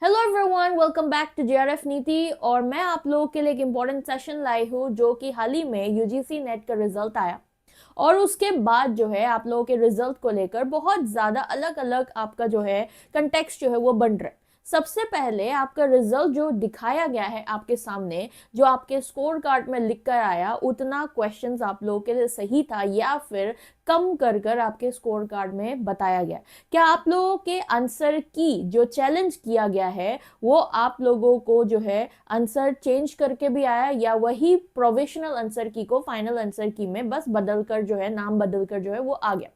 Hello everyone, welcome back to JRF Niti. और मैं आप लोगों के लिए एक इम्पोर्टेंट सेशन लाई हूँ जो कि हाल ही में यूजीसी नेट का रिजल्ट आया। और उसके बाद जो है आप लोगों के रिजल्ट को लेकर बहुत ज़्यादा अलग अलग आपका जो है कंटेक्स्ट जो है वो बन रहा है। सबसे पहले आपका रिजल्ट जो दिखाया गया है आपके सामने, जो आपके स्कोर कार्ड में लिख कर आया, उतना क्वेश्चंस आप लोगों के लिए सही था या फिर कम कर कर आपके स्कोर कार्ड में बताया गया? क्या आप लोगों के आंसर की जो चैलेंज किया गया है वो आप लोगों को जो है आंसर चेंज करके भी आया, या वही प्रोविजनल आंसर की को फाइनल आंसर की में बस बदल कर जो है नाम बदल कर जो है वो आ गया?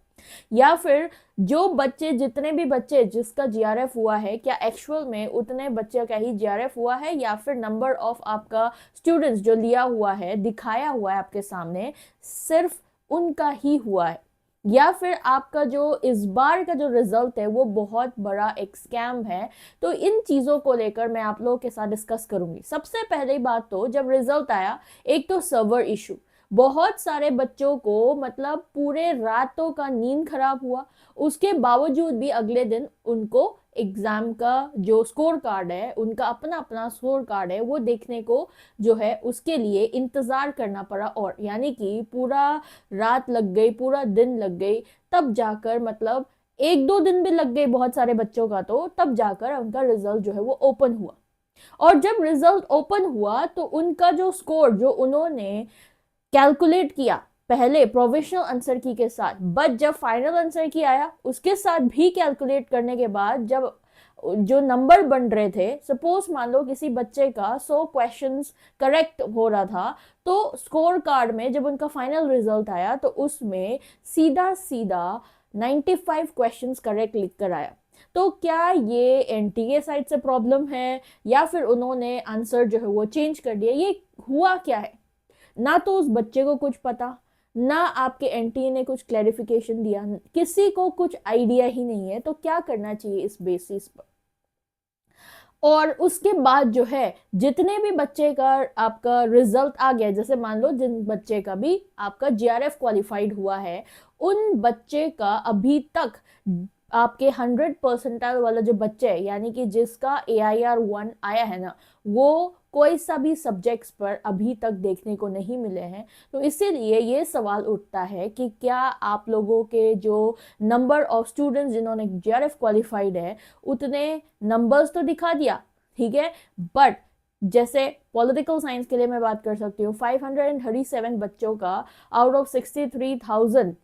या फिर जो बच्चे, जितने भी बच्चे जिसका जीआरएफ हुआ है, क्या एक्चुअल में उतने बच्चे का ही जीआरएफ हुआ है, या फिर नंबर ऑफ आपका स्टूडेंट्स जो लिया हुआ है, दिखाया हुआ है आपके सामने, सिर्फ उनका ही हुआ है? या फिर आपका जो इस बार का जो रिजल्ट है वो बहुत बड़ा एक स्कैम है? तो इन चीजों को लेकर मैं आप लोगों के साथ डिस्कस करूंगी। सबसे पहले बात, तो जब रिजल्ट आया, एक तो सर्वर इशू, बहुत सारे बच्चों को मतलब पूरे रातों का नींद खराब हुआ। उसके बावजूद भी अगले दिन उनको एग्जाम का जो स्कोर कार्ड है, उनका अपना अपना स्कोर कार्ड है, वो देखने को जो है उसके लिए इंतजार करना पड़ा। और यानी कि पूरा रात लग गई, पूरा दिन लग गई, तब जाकर मतलब एक दो दिन भी लग गए बहुत सारे बच्चों का, तो तब जाकर उनका रिजल्ट जो है वो ओपन हुआ। और जब रिजल्ट ओपन हुआ तो उनका जो स्कोर जो उन्होंने कैलकुलेट किया पहले प्रोविजनल आंसर की के साथ, बट जब फाइनल आंसर की आया उसके साथ भी कैलकुलेट करने के बाद जब जो नंबर बन रहे थे, सपोज मान लो किसी बच्चे का 100 क्वेश्चंस करेक्ट हो रहा था, तो स्कोर कार्ड में जब उनका फाइनल रिजल्ट आया तो उसमें सीधा सीधा 95 क्वेश्चंस करेक्ट लिख कर आया। तो क्या ये एनटीए साइड से प्रॉब्लम है, या फिर उन्होंने आंसर जो है वो चेंज कर दिया? ये हुआ क्या है? ना तो उस बच्चे को कुछ पता, ना आपके एंटी ने कुछ क्लैरिफिकेशन दिया, किसी को कुछ आइडिया ही नहीं है। तो क्या करना चाहिए इस बेसिस पर? और उसके बाद जो है जितने भी बच्चे का आपका रिजल्ट आ गया, जैसे मान लो जिन बच्चे का भी आपका जीआरएफ क्वालिफाइड हुआ है, उन बच्चे का अभी तक आपके 100 परसेंटाइल वाला जो बच्चे है, यानी कि जिसका AIR 1 आया है ना, वो कोई सा भी सब्जेक्ट्स पर अभी तक देखने को नहीं मिले हैं। तो इसीलिए ये सवाल उठता है कि क्या आप लोगों के जो नंबर ऑफ स्टूडेंट्स जिन्होंने जीआरएफ क्वालिफाइड है, उतने नंबर्स तो दिखा दिया, ठीक है, बट जैसे पॉलिटिकल साइंस के लिए मैं बात कर सकती हूँ, 537 बच्चों का आउट ऑफ 63,000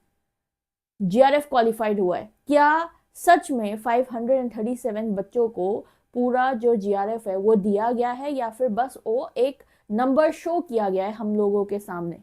जीआरएफ क्वालिफाइड हुआ है। क्या सच में 537 बच्चों को पूरा जो जीआरएफ है वो दिया गया है, या फिर बस वो एक नंबर शो किया गया है हम लोगों के सामने?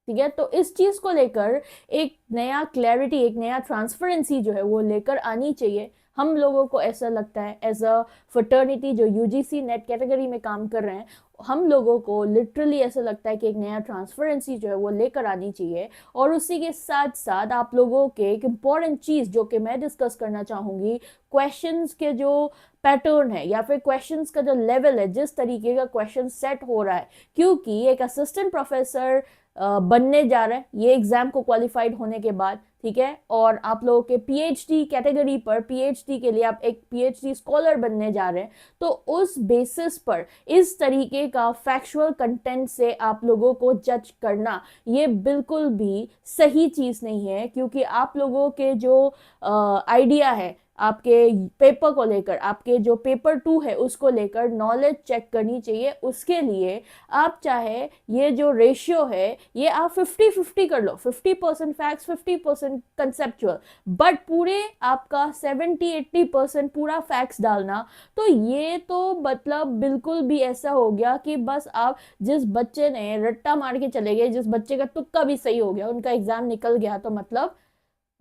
ठीक है, तो इस चीज को लेकर एक नया क्लैरिटी, एक नया ट्रांसपेरेंसी जो है वो लेकर आनी चाहिए। हम लोगों को ऐसा लगता है एज अ फर्टर्निटी जो यूजीसी नेट कैटेगरी में काम कर रहे हैं, हम लोगों को लिटरली ऐसा लगता है कि एक नया ट्रांसपेरेंसी जो है वो लेकर आनी चाहिए। और उसी के साथ साथ आप लोगों के एक इम्पॉर्टेंट चीज जो कि मैं डिस्कस करना चाहूंगी, क्वेश्चंस के जो पैटर्न है या फिर क्वेश्चंस का जो लेवल है, जिस तरीके का क्वेश्चन सेट हो रहा है, क्योंकि एक असिस्टेंट प्रोफेसर बनने जा रहे हैं ये एग्जाम को क्वालिफाइड होने के बाद, ठीक है, और आप लोगों के पीएचडी कैटेगरी पर, पीएचडी के लिए आप एक पीएचडी स्कॉलर बनने जा रहे हैं, तो उस बेसिस पर इस तरीके का फैक्चुअल कंटेंट से आप लोगों को जज करना ये बिल्कुल भी सही चीज नहीं है। क्योंकि आप लोगों के जो आइडिया है आपके पेपर को लेकर, आपके जो पेपर 2 है उसको लेकर नॉलेज चेक करनी चाहिए। उसके लिए आप चाहे ये जो रेशियो है ये आप 50-50 कर लो, 50% फैक्ट्स 50% कंसेप्चुअल, बट पूरे आपका 70-80% पूरा फैक्ट्स डालना, तो ये तो मतलब बिल्कुल भी ऐसा हो गया कि बस आप जिस बच्चे ने रट्टा मार के चले गए, जिस बच्चे का तुक्का भी सही हो गया, उनका एग्जाम निकल गया, तो मतलब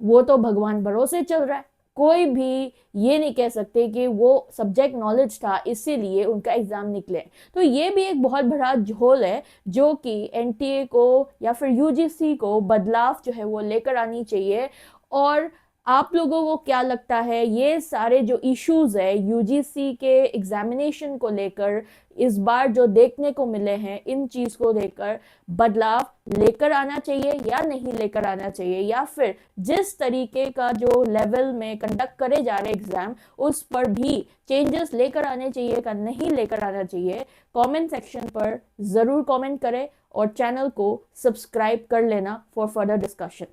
वो तो भगवान भरोसे चल रहा है। कोई भी ये नहीं कह सकते कि वो सब्जेक्ट नॉलेज था इसीलिए उनका एग्जाम निकले। तो ये भी एक बहुत बड़ा झोल है जो कि एनटीए को या फिर यूजीसी को बदलाव जो है वो लेकर आनी चाहिए। और आप लोगों को क्या लगता है, ये सारे जो इश्यूज है यूजीसी के एग्जामिनेशन को लेकर इस बार जो देखने को मिले हैं, इन चीज को लेकर बदलाव लेकर आना चाहिए या नहीं लेकर आना चाहिए, या फिर जिस तरीके का जो लेवल में कंडक्ट करे जा रहे एग्जाम उस पर भी चेंजेस लेकर आने चाहिए का नहीं लेकर आना चाहिए, कमेंट सेक्शन पर जरूर कमेंट करें और चैनल को सब्सक्राइब कर लेना फॉर फर्दर डिस्कशन।